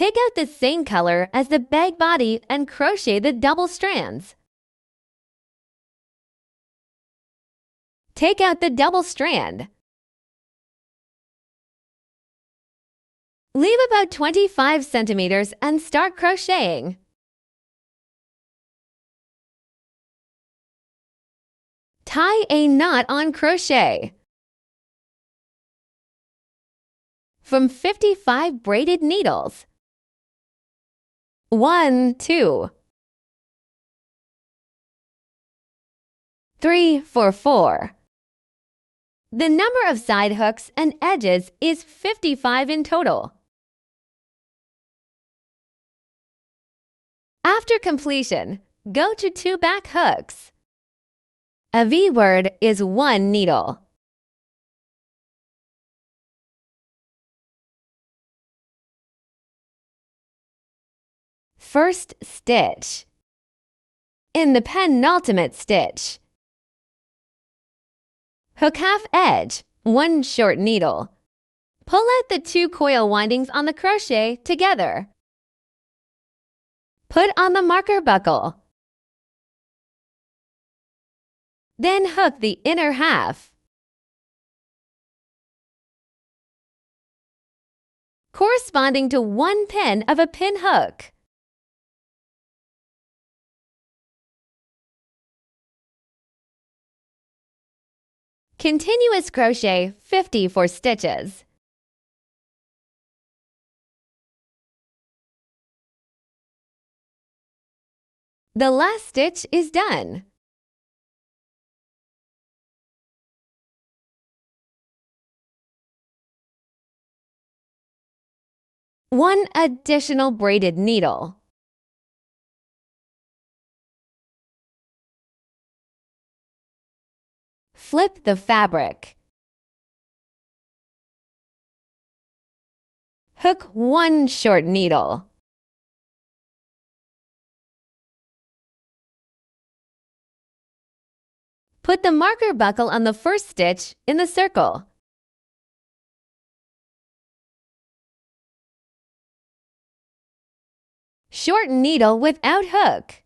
Take out the same color as the bag body and crochet the double strands. Take out the double strand. Leave about 25 centimeters and start crocheting. Tie a knot on crochet. From 55 braided needles. 1, 2. 3, 4, 4. The number of side hooks and edges is 55 in total. After completion, go to 2 back hooks. A V-word is 1 needle. First stitch. In the penultimate stitch. Hook half edge, 1 short needle. Pull out the 2 coil windings on the crochet together. Put on the marker buckle. Then hook the inner half. Corresponding to 1 pin of a pin hook. Continuous crochet 54 stitches. The last stitch is done. One additional braided needle. Flip the fabric. Hook 1 short needle. Put the marker buckle on the first stitch in the circle. Short needle without hook.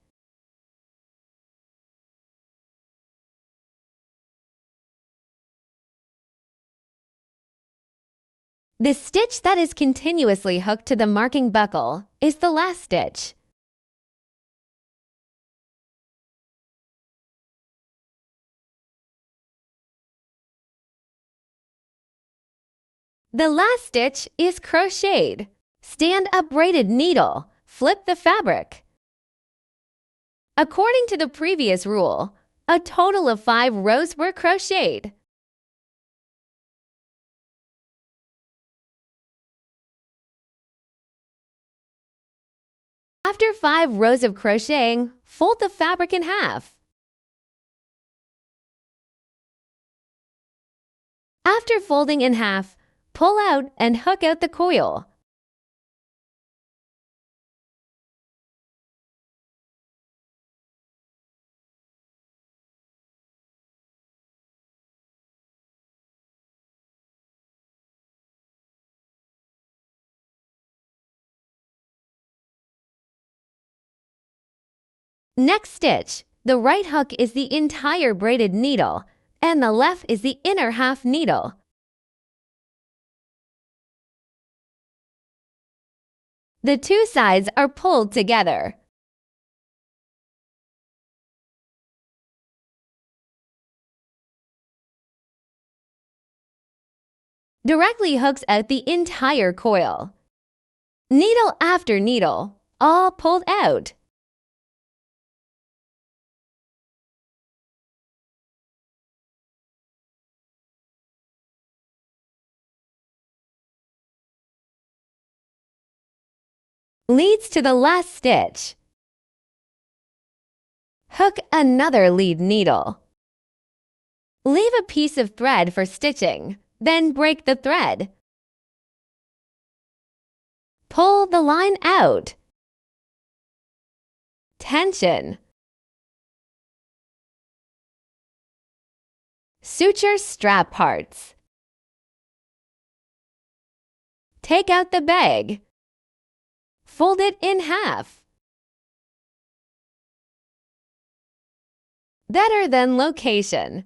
The stitch that is continuously hooked to the marking buckle is the last stitch. The last stitch is crocheted. Stand a braided needle. Flip the fabric. According to the previous rule, a total of 5 rows were crocheted. After 5 rows of crocheting, fold the fabric in half. After folding in half, pull out and hook out the coil. Next stitch, the right hook is the entire braided needle, and the left is the inner half needle. The 2 sides are pulled together. Directly hooks out the entire coil. Needle after needle, all pulled out. Leads to the last stitch. Hook another lead needle. Leave a piece of thread for stitching, then break the thread. Pull the line out. Tension. Suture strap parts. Take out the bag. fold it in half. Better than location.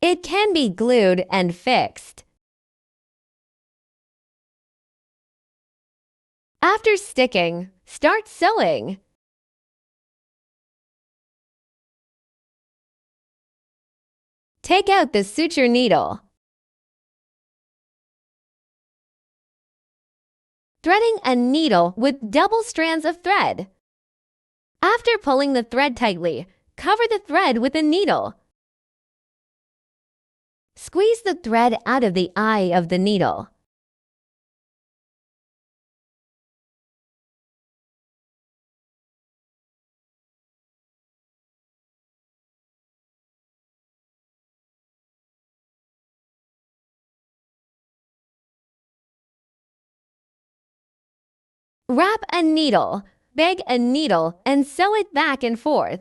It can be glued and fixed. After sticking, start sewing. Take out the suture needle. Threading a needle with double strands of thread. After pulling the thread tightly, cover the thread with a needle. Squeeze the thread out of the eye of the needle. Wrap a needle, bag a needle, and sew it back and forth.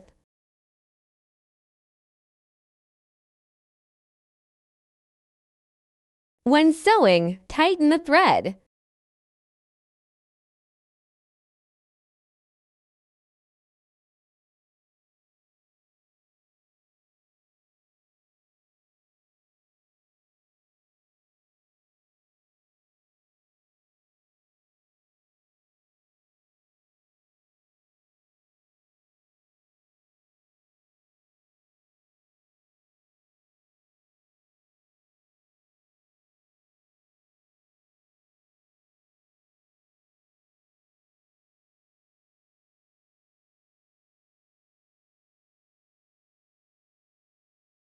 When sewing, tighten the thread.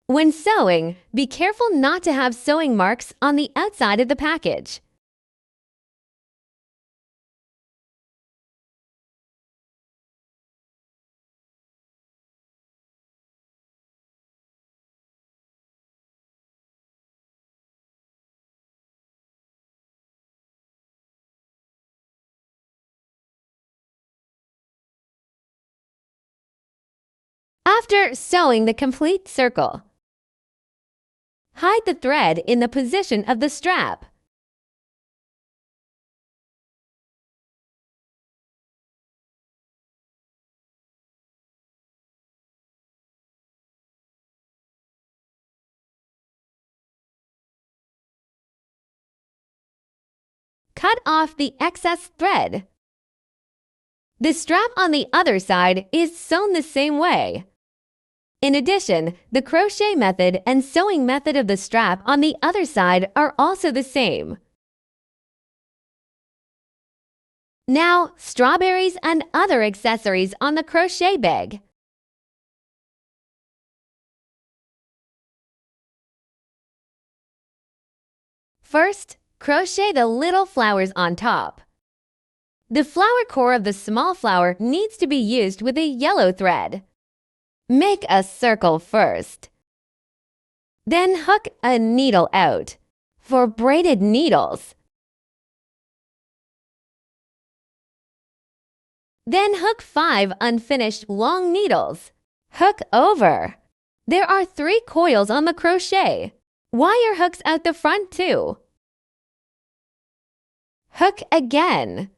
When sewing, be careful not to have sewing marks on the outside of the package. After sewing the complete circle, hide the thread in the position of the strap. Cut off the excess thread. The strap on the other side is sewn the same way. In addition, the crochet method and sewing method of the strap on the other side are also the same. Now, strawberries and other accessories on the crochet bag. First, crochet the little flowers on top. The flower core of the small flower needs to be used with a yellow thread. Make a circle first. Then hook a needle out for braided needles. Then hook 5 unfinished long needles. Hook over. There are 3 coils on the crochet. Wire hooks out the front too. Hook again.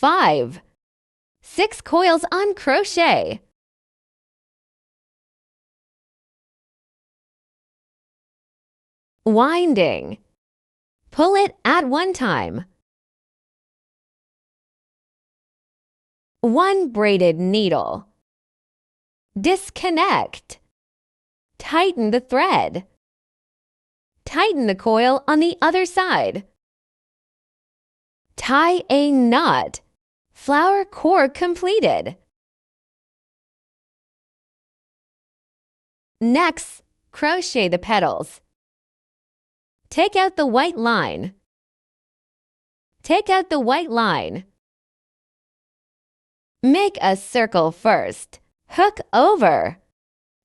Five. 6 coils on crochet. Winding. Pull it at one time. 1 braided needle. Disconnect. Tighten the thread. Tighten the coil on the other side. Tie a knot. Flower core completed. Next, crochet the petals. Take out the white line. Take out the white line. Make a circle first. Hook over.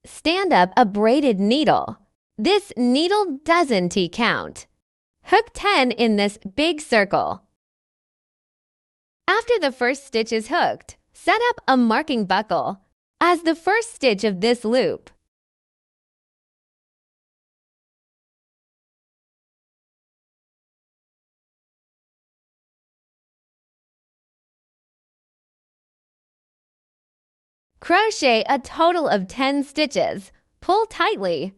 Stand up a braided needle. This needle doesn't count. Hook 10 in this big circle. After the first stitch is hooked, set up a marking buckle as the first stitch of this loop. Crochet a total of 10 stitches. Pull tightly.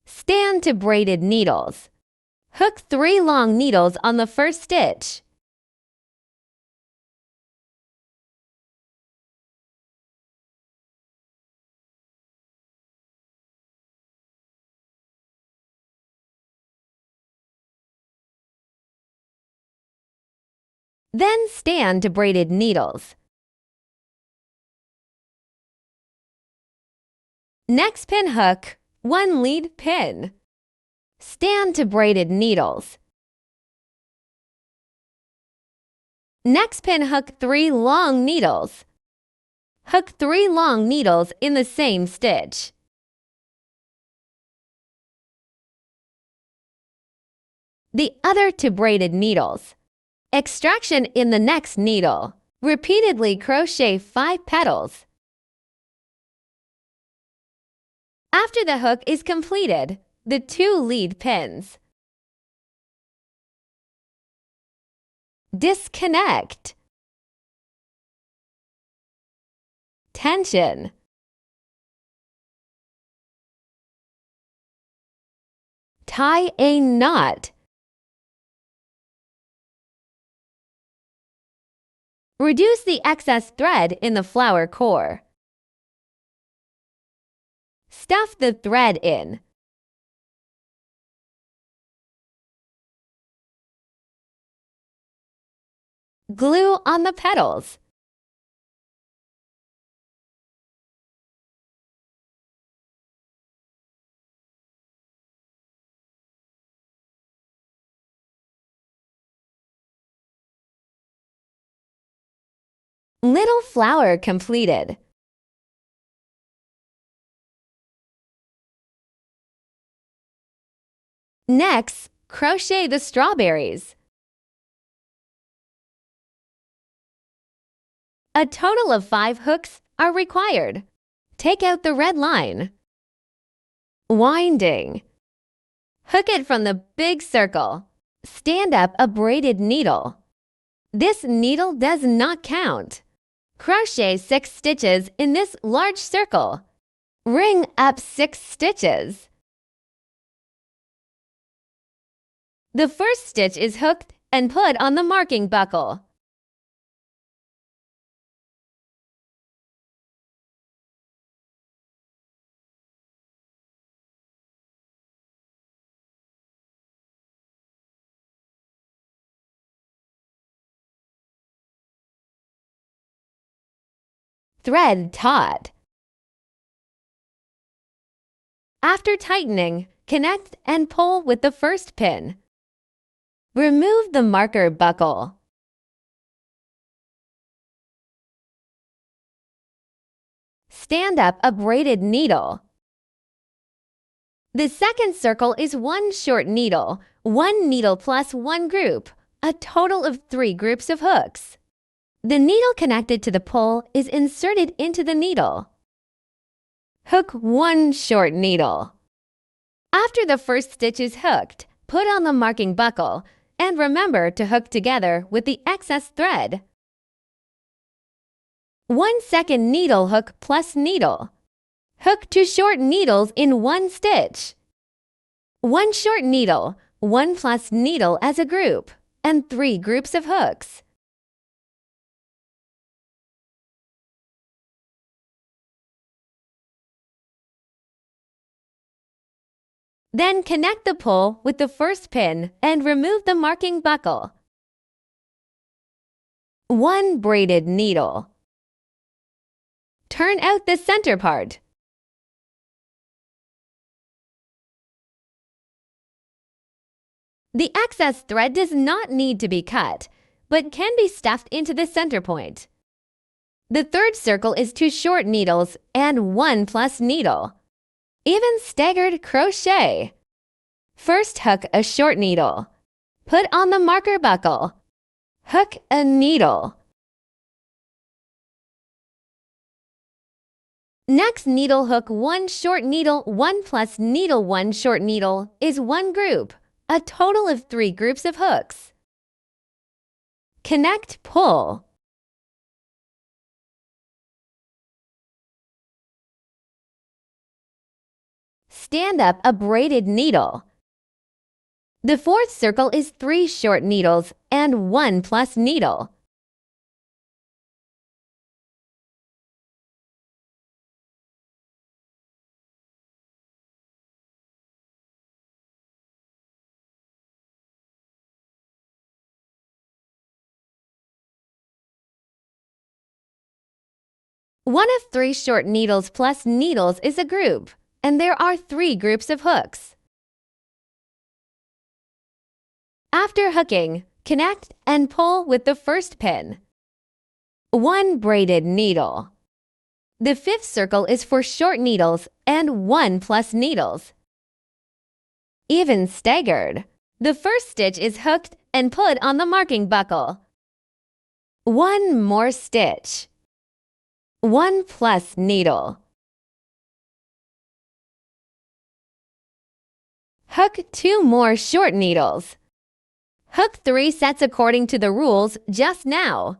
Stand to braided needles. Hook 3 long needles on the first stitch. Then stand to braided needles. Next pin hook 1 lead pin. Stand to braided needles. Next pin hook 3 long needles. Hook 3 long needles in the same stitch. The other 2 braided needles. Extraction in the next needle. Repeatedly crochet 5 petals. After the hook is completed, the 2 lead pins. Disconnect. Tension. Tie a knot. Reduce the excess thread in the flower core. Stuff the thread in. Glue on the petals. Little flower completed. Next, crochet the strawberries. A total of 5 hooks are required. Take out the red line. Winding. Hook it from the big circle. Stand up a braided needle. This needle does not count. Crochet 6 stitches in this large circle. Ring up 6 stitches. The first stitch is hooked and put on the marking buckle. Thread taut. After tightening, connect and pull with the first pin. Remove the marker buckle. Stand up a braided needle. The second circle is 1 short needle, 1 needle plus 1 group, a total of 3 groups of hooks. The needle connected to the pole is inserted into the needle. Hook 1 short needle. After the first stitch is hooked, put on the marking buckle and remember to hook together with the excess thread. 1 second needle hook plus needle. Hook 2 short needles in 1 stitch. 1 short needle, 1 plus needle as a group, and 3 groups of hooks. Then connect the pole with the first pin and remove the marking buckle. 1 braided needle. Turn out the center part. The excess thread does not need to be cut, but can be stuffed into the center point. The third circle is 2 short needles and 1 plus needle. Even staggered crochet. First, hook a short needle. Put on the marker buckle. Hook a needle. Next, needle hook 1 short needle, 1 plus needle 1 short needle is 1 group, a total of 3 groups of hooks. Connect, pull. Stand up a braided needle. The fourth circle is 3 short needles and 1 plus needle. One of 3 short needles plus needles is a group, and there are 3 groups of hooks. After hooking, connect and pull with the first pin. 1 braided needle. The fifth circle is for short needles and 1 plus needles. Even staggered. The first stitch is hooked and put on the marking buckle. 1 more stitch. 1 plus needle. Hook 2 more short needles. Hook 3 sets according to the rules just now.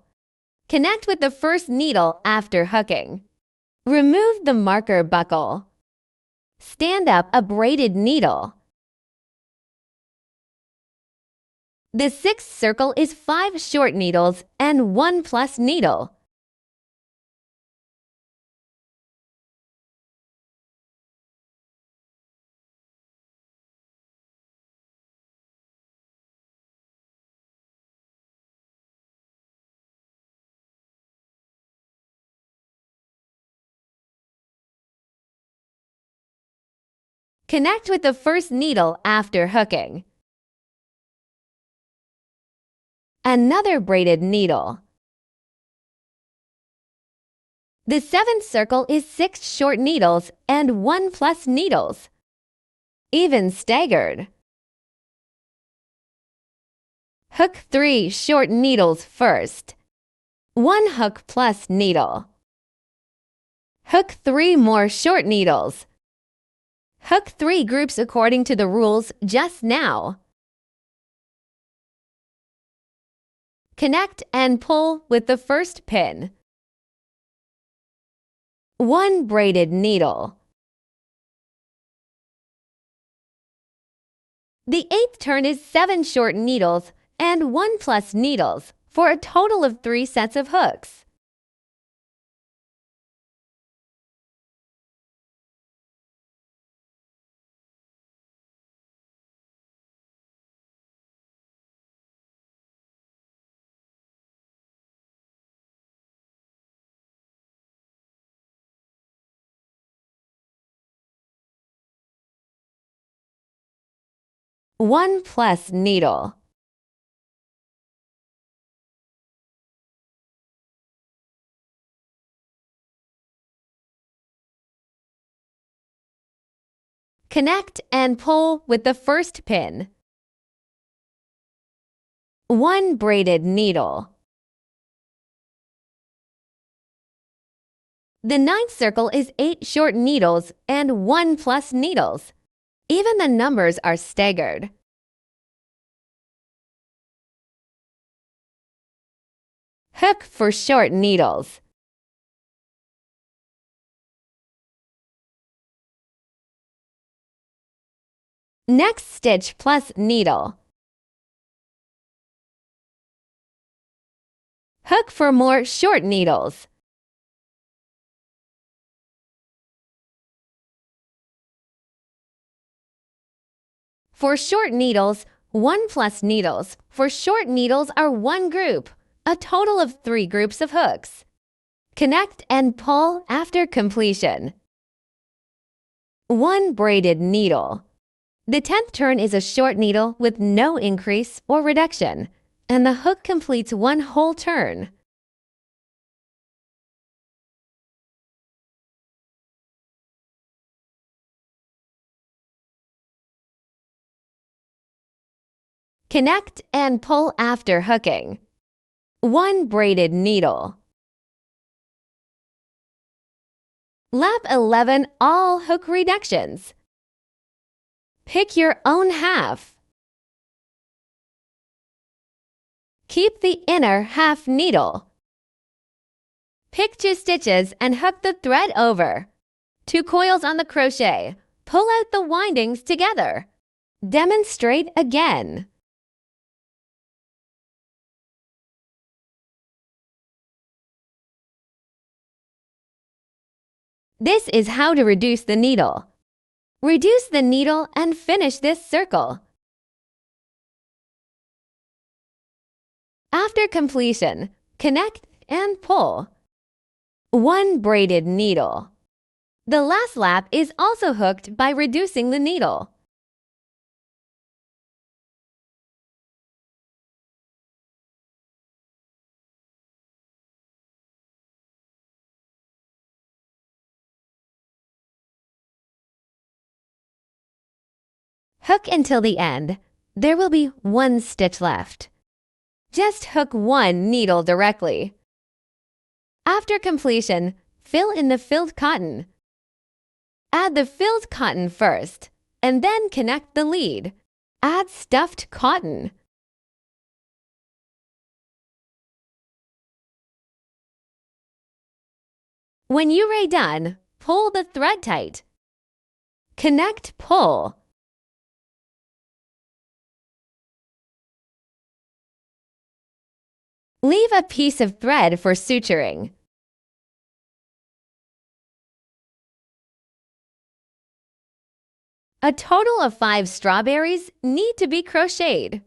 Connect with the first needle after hooking. Remove the marker buckle. Stand up a braided needle. The sixth circle is 5 short needles and 1 plus needle. Connect with the first needle after hooking. Another braided needle. The seventh circle is 6 short needles and 1 plus needles. Even staggered. Hook 3 short needles first. 1 hook plus needle. Hook 3 more short needles. Hook 3 groups according to the rules just now. Connect and pull with the first pin. 1 braided needle. The eighth turn is 7 short needles and 1 plus needles for a total of 3 sets of hooks. One plus needle. Connect and pull with the first pin. 1 braided needle. The ninth circle is 8 short needles and 1 plus needles. Even the numbers are staggered. Hook for short needles. Next stitch plus needle. Hook for more short needles. For short needles, 1 plus needles. For short needles are 1 group, a total of 3 groups of hooks. Connect and pull after completion. 1 braided needle. The 10th turn is a short needle with no increase or reduction, and the hook completes one whole turn. Connect and pull after hooking. 1 braided needle. Lap 11 all hook reductions. Pick your own half. Keep the inner half needle. Pick 2 stitches and hook the thread over. 2 coils on the crochet. Pull out the windings together. Demonstrate again. This is how to reduce the needle. Reduce the needle and finish this circle. After completion, connect and pull. 1 braided needle. The last lap is also hooked by reducing the needle. Hook until the end. There will be 1 stitch left. Just hook 1 needle directly. After completion, fill in the filled cotton. Add the filled cotton first, and then connect the lead. Add stuffed cotton. When you are done, pull the thread tight. Connect, pull. Leave a piece of thread for suturing. A total of 5 strawberries need to be crocheted.